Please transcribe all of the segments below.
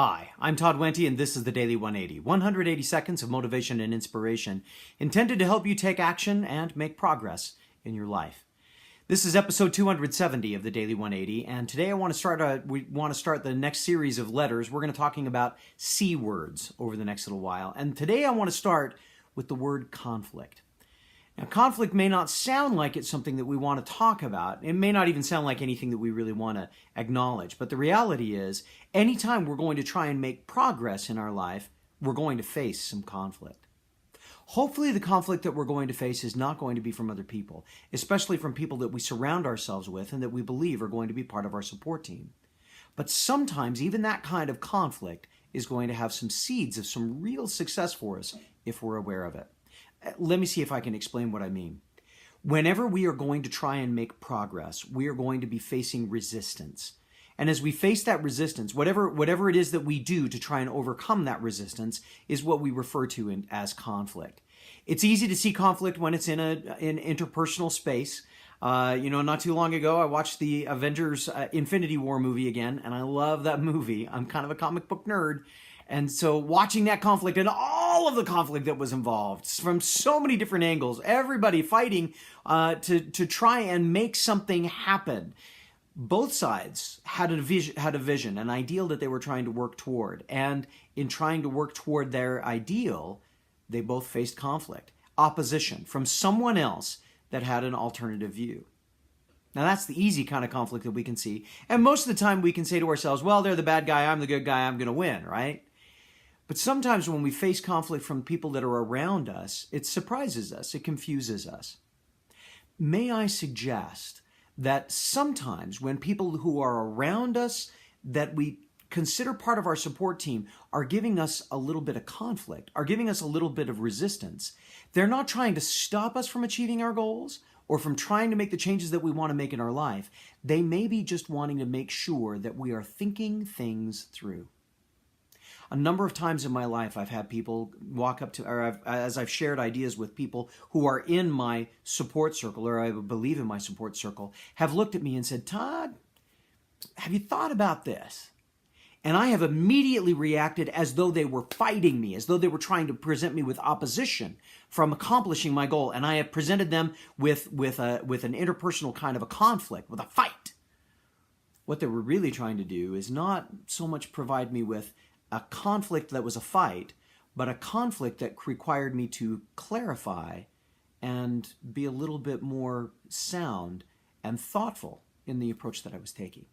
Hi, I'm Todd Wente, and this is the Daily 180. 180 seconds of motivation and inspiration intended to help you take action and make progress in your life. This is episode 270 of the Daily 180, and today we want to start the next series of letters. We're going to be talking about C words over the next little while, and today I want to start with the word conflict. Now, conflict may not sound like it's something that we want to talk about. It may not even sound like anything that we really want to acknowledge. But the reality is, anytime we're going to try and make progress in our life, we're going to face some conflict. Hopefully, the conflict that we're going to face is not going to be from other people, especially from people that we surround ourselves with and that we believe are going to be part of our support team. But sometimes, even that kind of conflict is going to have some seeds of some real success for us if we're aware of it. Let me see if I can explain what I mean. Whenever we are going to try and make progress, we are going to be facing resistance. And as we face that resistance, whatever it is that we do to try and overcome that resistance is what we refer to as conflict. It's easy to see conflict when it's in interpersonal space. Not too long ago, I watched the Avengers Infinity War movie again, and I love that movie. I'm kind of a comic book nerd. And so watching that conflict and all of the conflict that was involved from so many different angles, everybody fighting to try and make something happen. Both sides had a vision, an ideal that they were trying to work toward. And in trying to work toward their ideal, they both faced conflict, opposition from someone else that had an alternative view. Now, that's the easy kind of conflict that we can see. And most of the time we can say to ourselves, well, they're the bad guy, I'm the good guy, I'm going to win, right? But sometimes when we face conflict from people that are around us, it surprises us, it confuses us. May I suggest that sometimes when people who are around us that we consider part of our support team are giving us a little bit of conflict, are giving us a little bit of resistance, they're not trying to stop us from achieving our goals or from trying to make the changes that we want to make in our life. They may be just wanting to make sure that we are thinking things through. A number of times in my life, I've had people walk up to, as I've shared ideas with people who are in my support circle, or I believe in my support circle, have looked at me and said, Todd, have you thought about this? And I have immediately reacted as though they were fighting me, as though they were trying to present me with opposition from accomplishing my goal. And I have presented them with an interpersonal kind of a conflict, with a fight. What they were really trying to do is not so much provide me with a conflict that was a fight, but a conflict that required me to clarify and be a little bit more sound and thoughtful in the approach that I was taking.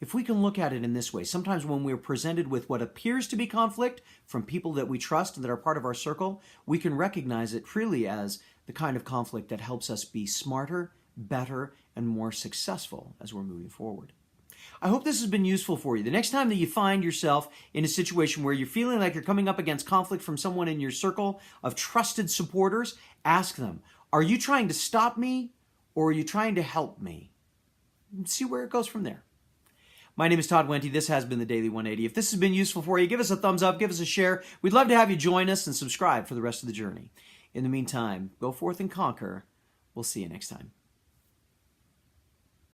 If we can look at it in this way, sometimes when we're presented with what appears to be conflict from people that we trust and that are part of our circle, we can recognize it truly as the kind of conflict that helps us be smarter, better, and more successful as we're moving forward. I hope this has been useful for you. The next time that you find yourself in a situation where you're feeling like you're coming up against conflict from someone in your circle of trusted supporters, ask them, are you trying to stop me or are you trying to help me? And see where it goes from there. My name is Todd Wente. This has been the Daily 180. If this has been useful for you, give us a thumbs up, give us a share. We'd love to have you join us and subscribe for the rest of the journey. In the meantime, go forth and conquer. We'll see you next time.